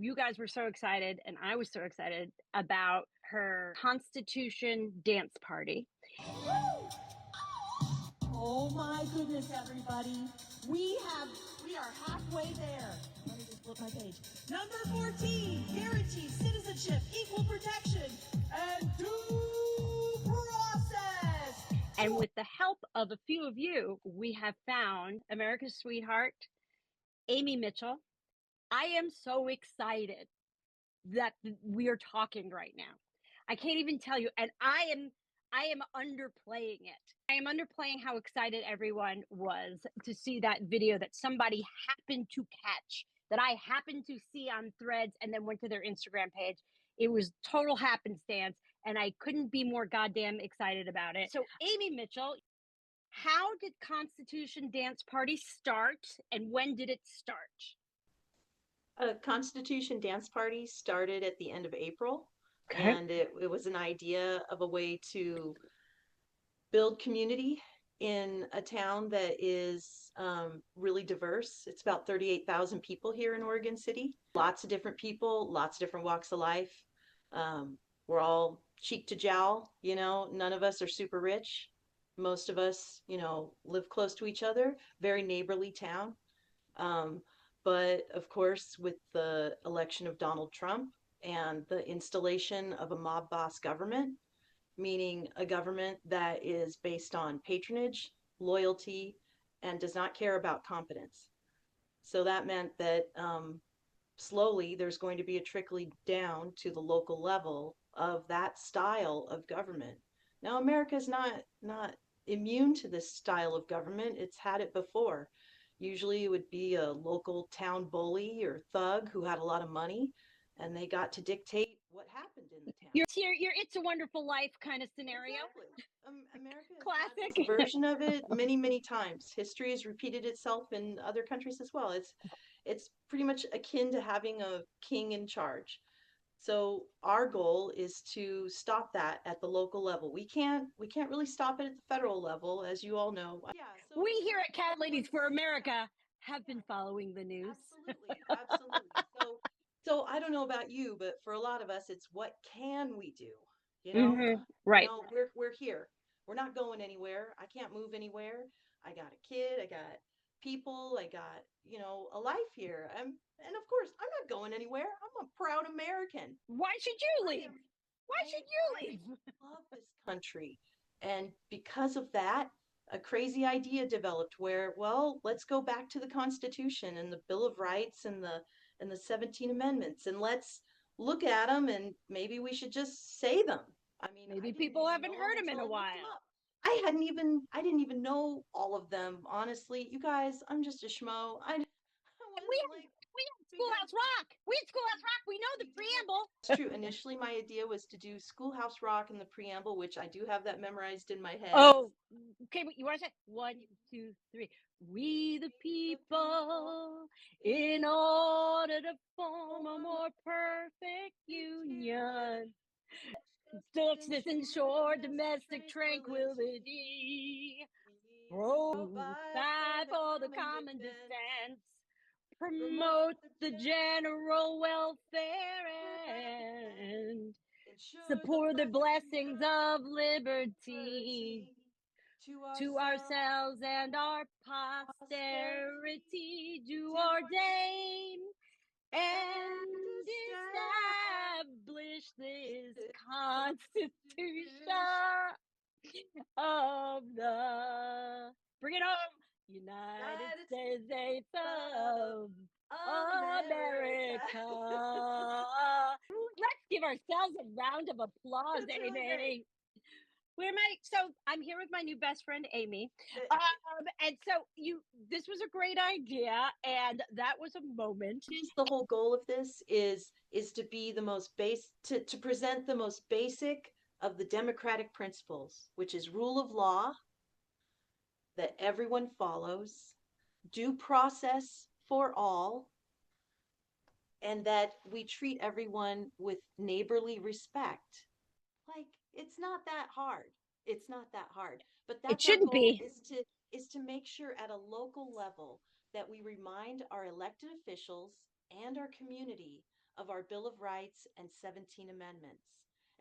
you guys were so excited, and I was so excited about her Constitution dance party. Oh my goodness, everybody. We are halfway there. Let me just flip my page. Number 14, guarantee citizenship, equal protection, and due process. And with the help of a few of you, we have found America's sweetheart, Amy Mitchell. I am so excited that we are talking right now. I can't even tell you, and I am underplaying it. I am underplaying how excited everyone was to see that video that somebody happened to catch, that I happened to see on Threads and then went to their Instagram page. It was total happenstance, and I couldn't be more goddamn excited about it. So, Amy Mitchell, how did Constitution Dance Party start, and when did it start? A Constitution Dance Party started at the end of April, Okay. and it was an idea of a way to build community in a town that is really diverse. It's about 38,000 people here in Oregon City. Lots of different people, lots of different walks of life. We're all cheek to jowl, none of us are super rich. Most of us, live close to each other, very neighborly town. But of course, with the election of Donald Trump and the installation of a mob boss government, meaning a government that is based on patronage, loyalty, and does not care about competence. So that meant that slowly there's going to be a trickling down to the local level of that style of government. Now, America's not immune to this style of government. It's had it before. Usually it would be a local town bully or thug who had a lot of money, and they got to dictate what happened in the town. Your It's a Wonderful Life kind of scenario. Exactly. America has Classic. had this version of it many, many times. History has repeated itself in other countries as well. It's pretty much akin to having a king in charge. So our goal is to stop that at the local level. We can't really stop it at the federal level, as you all know. Yeah, so We here at Cat Ladies for America have been following the news. Absolutely. So I don't know about you, but for a lot of us, it's what can we do? Right. We're here. We're not going anywhere. I can't move anywhere. I got a kid. I got people. I got a life here. And of course, I'm not going anywhere. I'm a proud American. Why should you leave? Why should you leave? I love this country, and because of that, a crazy idea developed where, well, let's go back to the Constitution and the Bill of Rights and the 17 amendments, and let's look at them, and maybe we should just say them. I mean, maybe people haven't heard them in a while. I didn't even know all of them, honestly. You guys, I'm just a schmo. We had Schoolhouse Rock. We had Schoolhouse Rock. We know the preamble. It's true. Initially, my idea was to do Schoolhouse Rock and the preamble, which I do have that memorized in my head. Oh, okay. You want to say 1, 2, 3? We the people, in order to form a more perfect union, justice ensure domestic tranquility, provide for the common defense, promote the general welfare, and support the blessings of liberty to ourselves and our posterity, do ordain and establish this Constitution of the, bring it home, United States of America. Let's give ourselves a round of applause, Amy. Where am I? So I'm here with my new best friend, Amy. And so this was a great idea, and that was a moment. The whole goal of this is to be the most to present the most basic of the democratic principles, which is rule of law that everyone follows, due process for all, and that we treat everyone with neighborly respect. Like, it's not that hard. It's not that hard. But that's it shouldn't our goal, be. Is to make sure at a local level that we remind our elected officials and our community of our Bill of Rights and 17 amendments.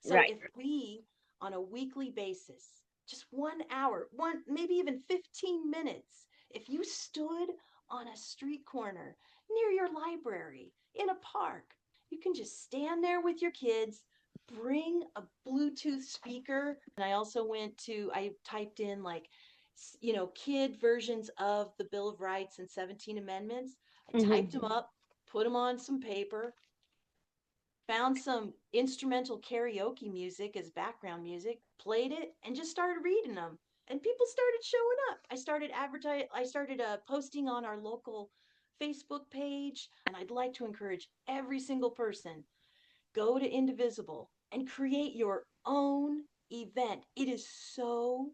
So Right. if we, on a weekly basis, just 1 hour, maybe even 15 minutes, if you stood on a street corner near your library, in a park, you can just stand there with your kids, bring a Bluetooth speaker. And I typed in like, kid versions of the Bill of Rights and 17 amendments. I typed them up, put them on some paper, found some instrumental karaoke music as background music, played it, and just started reading them. And people started showing up. I started posting on our local Facebook page, and I'd like to encourage every single person, go to Indivisible and create your own event. It is so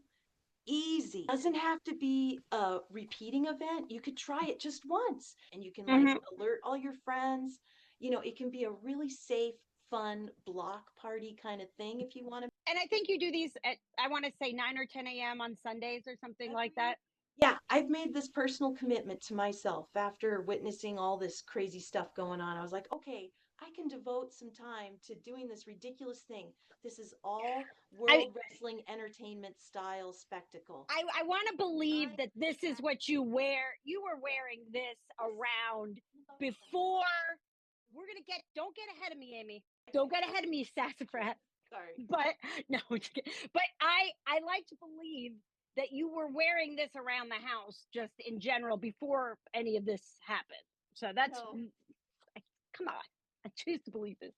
easy. It doesn't have to be a repeating event. You could try it just once and you can like alert all your friends. It can be a really safe, fun block party kind of thing if you want to. And I think you do these at, I want to say 9 or 10 a.m. on Sundays or something like that. Yeah, I've made this personal commitment to myself after witnessing all this crazy stuff going on. I was like, okay, I can devote some time to doing this ridiculous thing. This is all I World Wrestling Entertainment style spectacle. I want to believe that this is what you wear. You were wearing this around before. We're gonna don't get ahead of me, Amy. Don't get ahead of me, sassafras. Sorry. But no, but I like to believe that you were wearing this around the house just in general before any of this happened. So that's No. come on. I choose to believe this.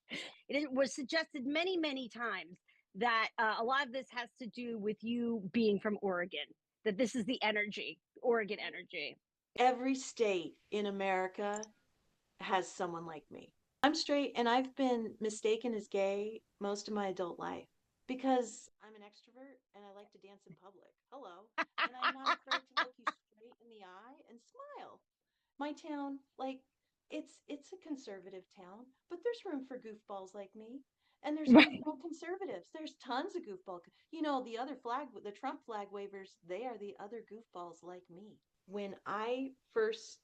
It was suggested many, many times that a lot of this has to do with you being from Oregon, that this is the energy, Oregon energy. Every state in America has someone like me. I'm straight and I've been mistaken as gay most of my adult life because I'm an extrovert and I like to dance in public. Hello. And I'm not afraid to look you straight in the eye and smile. My town, like, it's a conservative town, but there's room for goofballs like me. And there's goofball conservatives. There's tons of goofball. The Trump flag wavers, they are the other goofballs like me. When I first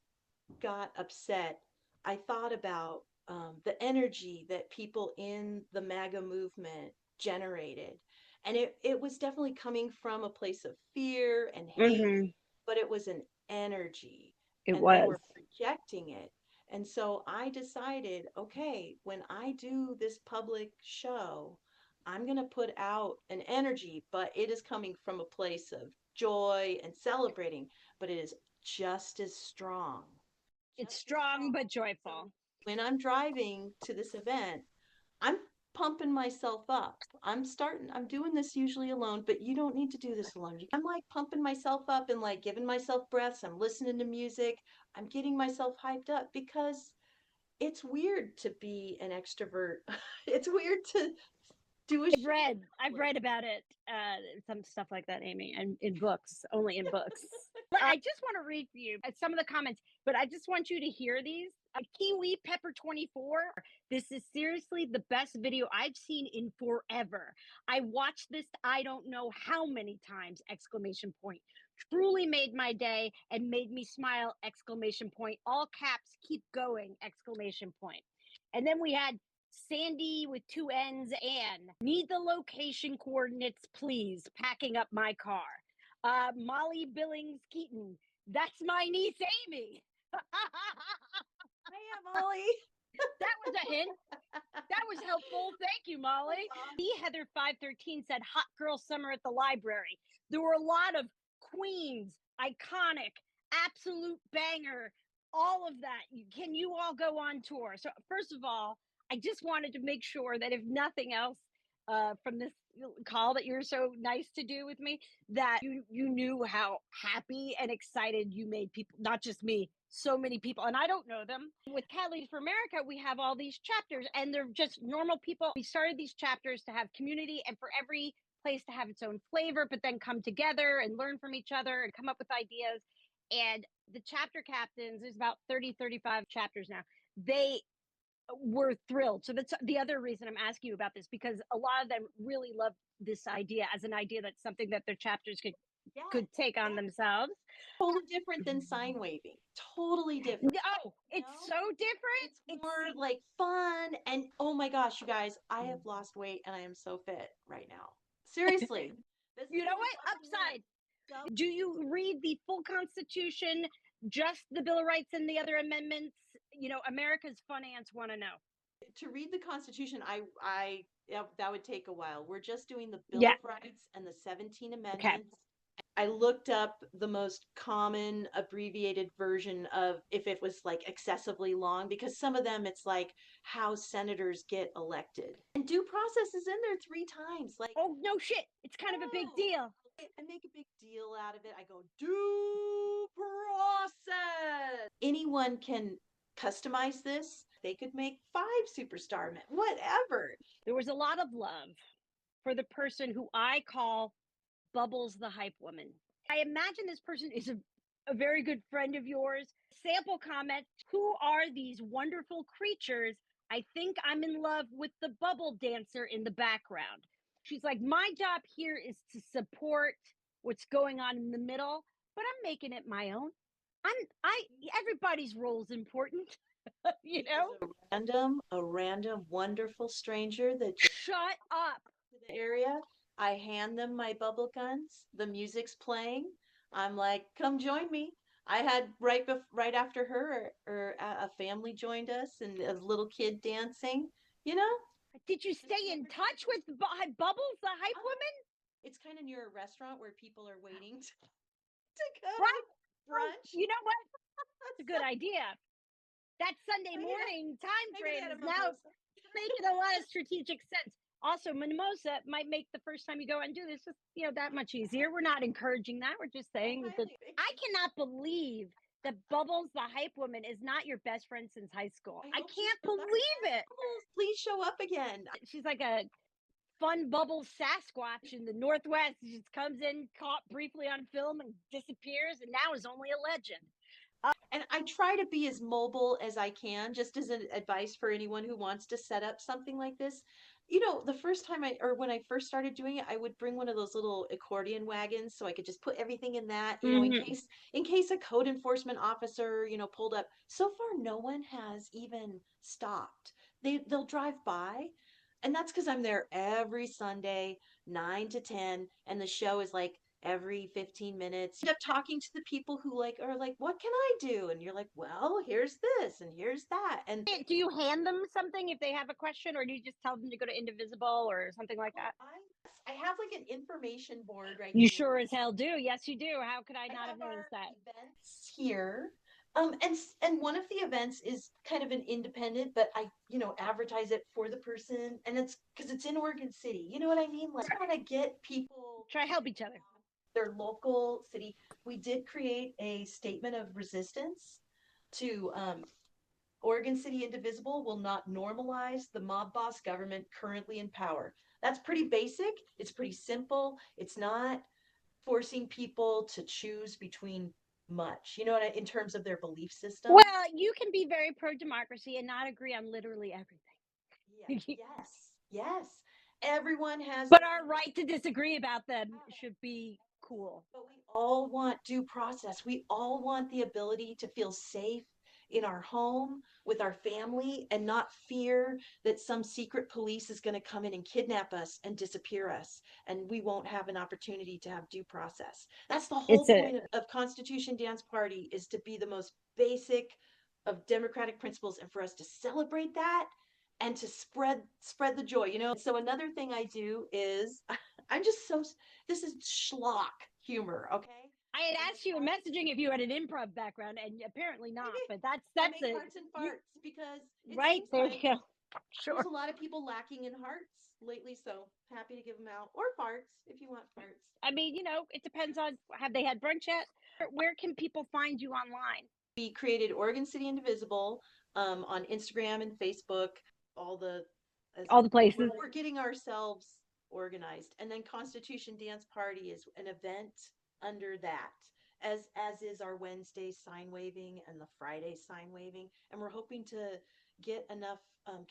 got upset, I thought about the energy that people in the MAGA movement generated. And it was definitely coming from a place of fear and hate, but it was an energy It and they was. were projecting it. And so I decided, okay, when I do this public show, I'm going to put out an energy, but it is coming from a place of joy and celebrating, but it is just as strong. It's Just as strong strong. but So joyful. when I'm driving to this event, I'm pumping myself up. I'm doing this usually alone, but you don't need to do this alone. I'm like pumping myself up and like giving myself breaths. I'm listening to music. I'm getting myself hyped up because it's weird to be an extrovert. It's weird to do a show in I've public. read about it, some stuff like that, Amy, and in books, only in books. But I just want to read for you some of the comments, but I just want you to hear these. Kiwi Pepper 24. This is seriously the best video I've seen in forever. I watched this I don't know how many times! Exclamation point. Truly made my day and made me smile! Exclamation point. All caps, keep going! Exclamation point. And then we had Sandy with two N's and need the location coordinates, please. Packing up my car. Molly Billings Keaton. That's my niece Amy. Hey, Molly. That was a hint. That was helpful. Thank you, Molly. Heather 513 said hot girl summer at the library. There were a lot of queens, iconic, absolute banger, all of that. Can you all go on tour? So first of all, I just wanted to make sure that if nothing else from this call that you're so nice to do with me, that you knew how happy and excited you made people, not just me, so many people, and I don't know them. With Cat Ladies for America, we have all these chapters, and they're just normal people. We started these chapters to have community and for every place to have its own flavor, but then come together and learn from each other and come up with ideas. And the chapter captains, there's about 30, 35 chapters now. They were thrilled. So that's the other reason I'm asking you about this, because a lot of them really love this idea as an idea that's something that their chapters could Yes, could take on yes. themselves. Totally different than sign waving. Totally different. Oh, You it's know? so different. It's It's more like fun. And oh my gosh, you guys, I have lost weight and I am so fit right now. Seriously. This you is know a what? couple Upside. months. So Do you read the full Constitution, just the Bill of Rights and the other amendments? America's fun ants want to know. to read the Constitution, yeah, that would take a while. We're just doing the Bill Yeah. of Rights and the 17 Okay. amendments. I looked up the most common abbreviated version of if it was like excessively long, because some of them it's like how senators get elected. And due process is in there 3 times. Like, Oh no shit! It's kind of a big oh, deal. I make a big deal out of it. I go, due process. Anyone can customize this. They could make 5 superstar men, whatever. There was a lot of love for the person who I call Bubbles the Hype Woman. I imagine this person is a very good friend of yours. Sample comment: who are these wonderful creatures? I think I'm in love with the bubble dancer in the background. She's like, my job here is to support what's going on in the middle, but I'm making it my own. I everybody's role is important, you He is know? a random, wonderful stranger that just Shut up. to the area. I hand them my bubble guns. The music's playing. I'm like, come join me. I had right after her, or a family joined us and a little kid dancing. You know, Did you just stay in never touch with Bubbles the Hype Oh, Woman? it's kind of near a restaurant where people are waiting to go Right? to Oh, brunch. you know what? It's a So good idea. That Sunday I get morning time I get frame at a is now mimosa. making a lot of strategic sense. Also, mimosa might make the first time you go and do this just that much easier. We're not encouraging that. We're just I saying that highly I cannot believe that Bubbles the Hype Woman is not your best friend since high school. I I hope she can't shows up believe again. it. Bubbles, please show up again. She's like a fun bubble Sasquatch in the Northwest. She just comes in, caught briefly on film, and disappears, and now is only a legend. And I try to be as mobile as I can, just as an advice for anyone who wants to set up something like this. The first time or when I first started doing it, I would bring one of those little accordion wagons so I could just put everything in that, Mm-hmm. in case a code enforcement officer, pulled up. So far, no one has even stopped. They'll drive by, and that's because I'm there every Sunday, 9 to 10, and the show is like every 15 minutes. You end up talking to the people who are like, what can I do? And you're like, well, here's this and here's that. And Do you hand them something if they have a question, or do you just tell them to go to Indivisible or something like that? I have like an information board right You here. sure as hell do. Yes, you do. How could I I not have have our noticed that? events here. And one of the events is kind of an independent, but I, advertise it for the person, and it's because it's in Oregon City. You know what I mean? Like, trying to get people Try help each other. their local city. We did create a statement of resistance to Oregon City Indivisible will not normalize the mob boss government currently in power. That's pretty basic. It's pretty simple. It's not forcing people to choose between much, in terms of their belief system. Well, you can be very pro democracy and not agree on literally Yeah, everything. yes, yes. Everyone has But their our own. right to disagree about them should be cool. But we all want due process. We all want the ability to feel safe in our home with our family and not fear that some secret police is going to come in and kidnap us and disappear us, and we won't have an opportunity to have due process. That's the whole It's a point of Constitution Dance Party, is to be the most basic of democratic principles, and for us to celebrate that and to spread the joy. So another thing I do is I'm just so this is schlock humor, okay? I had I make asked you in hearts. messaging if you had an improv background, and apparently not. Maybe But I that's make a hearts and you farts because it right seems there. You like go. there's Sure. a lot of people lacking in hearts lately. So happy to give them out, or farts if you want farts. I mean, it depends on have they had brunch yet? Where can people find you online? We created Oregon City Indivisible on Instagram and Facebook. All the as All the places. we're getting ourselves organized, and then Constitution Dance Party is an event under that, as is our Wednesday sign waving and the Friday sign waving, and we're hoping to get enough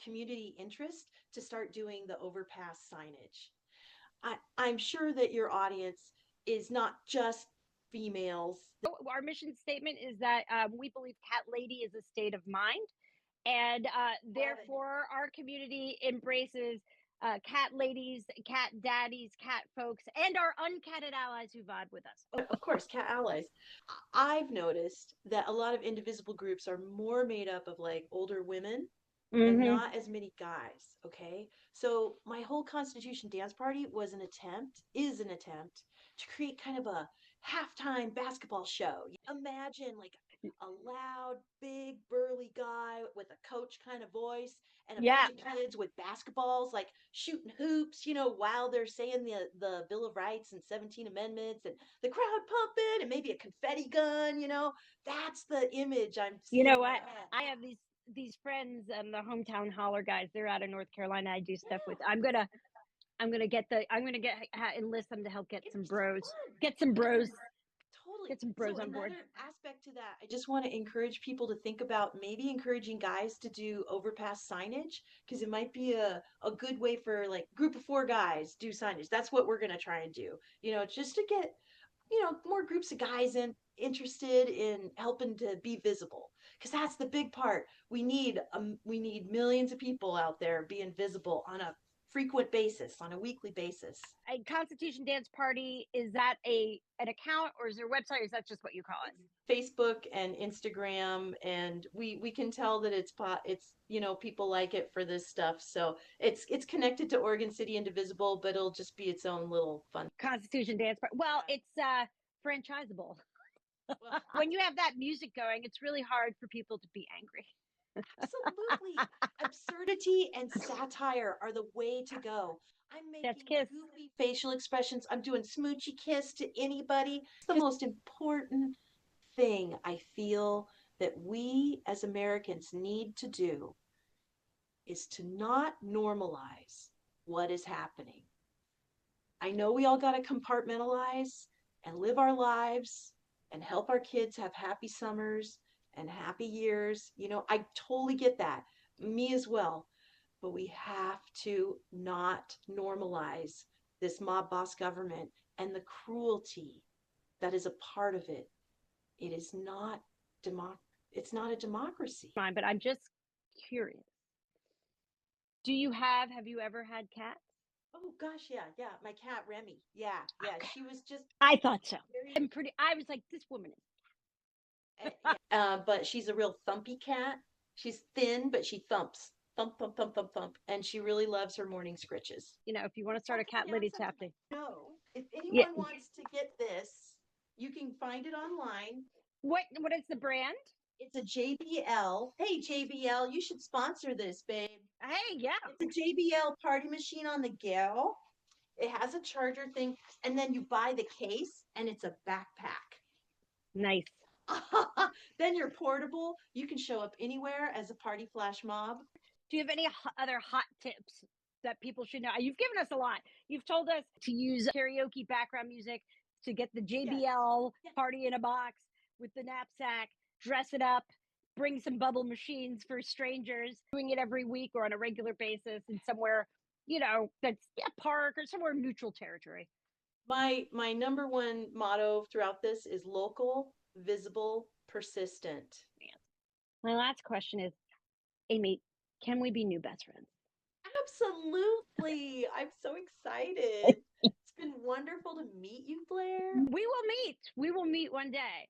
community interest to start doing the overpass signage. I'm sure that your audience is not just females. Our mission statement is that we believe cat lady is a state of mind, and therefore our community embraces cat ladies, cat daddies, cat folks, and our uncatted allies who vibe with us. Of course, cat allies. I've noticed that a lot of indivisible groups are more made up of like older women and Mm-hmm. not as many guys. Okay. So my whole Constitution dance party was an attempt, is an attempt to create kind of a halftime basketball show. Imagine like a loud, big, burly guy with a coach kind of voice and a Yeah, bunch of kids with basketballs, like shooting hoops, while they're saying the Bill of Rights and 17 Amendments and the crowd pumping and maybe a confetti gun. That's the image I'm you seeing know in my what? head. I have these friends, the hometown holler guys. They're out of North Carolina. I do stuff with. I'm gonna enlist them to help get It'd some be so bros, fun. get some bros, Totally. get some So bros on board. another aspect to that, I just want to encourage people to think about maybe encouraging guys to do overpass signage because it might be a good way for like group of four guys do signage. That's what we're going to try and do. Just to get, more groups of guys interested in helping to be visible because that's the big part. We need millions of people out there being visible on a frequent basis, on a weekly basis. A Constitution Dance Party, is that an account, or is there a website, or is that just what you call it? Facebook and Instagram, and we can tell that it's people like it for this stuff. So it's connected to Oregon City Indivisible, but it'll just be its own little fun. Constitution Dance Party. Well, it's franchisable. Well, When you have that music going, it's really hard for people to be angry. absolutely, absurdity and satire are the way to go. I'm That's making kiss. goofy facial expressions. I'm doing smoochy kiss to anybody. It's the Just most important thing I feel that we as Americans need to do is to not normalize what is happening. I know we all got to compartmentalize and live our lives and help our kids have happy summers and happy years. I totally get that. Me as well. But we have to not normalize this mob boss government and the cruelty that is a part of it. It is not it's not a democracy. fine, but I'm just curious. Have you ever had cats? Oh gosh, yeah, yeah. My cat Remy. Yeah, yeah. Okay. She was just I thought so. very I was like, this woman is. yeah. But she's a real thumpy cat. She's thin, but she thumps. Thump, thump, thump, thump, thump. And she really loves her morning scritches. If you want to start a That's cat a cat lady something tapping. no. If Yeah. anyone wants to get this, you can find it online. What is the brand? It's a JBL. Hey JBL, you should sponsor this, babe. Hey, yeah. It's a JBL party machine on the go. It has a charger thing, and then you buy the case, and it's a backpack. Nice. Then you're portable. You can show up anywhere as a party flash mob. Do you have any other hot tips that people should know? You've given us a lot. You've told us to use karaoke background music, to get the Yes. JBL Yes. party in a box with the knapsack, dress it up, bring some bubble machines for strangers, doing it every week or on a regular basis and somewhere, that's a park or somewhere neutral territory. My number one motto throughout this is local, visible, persistent. My last question is, Amy, can we be new best friends? Absolutely. I'm so excited. It's been wonderful to meet you, Blair. We will meet. We will meet one day.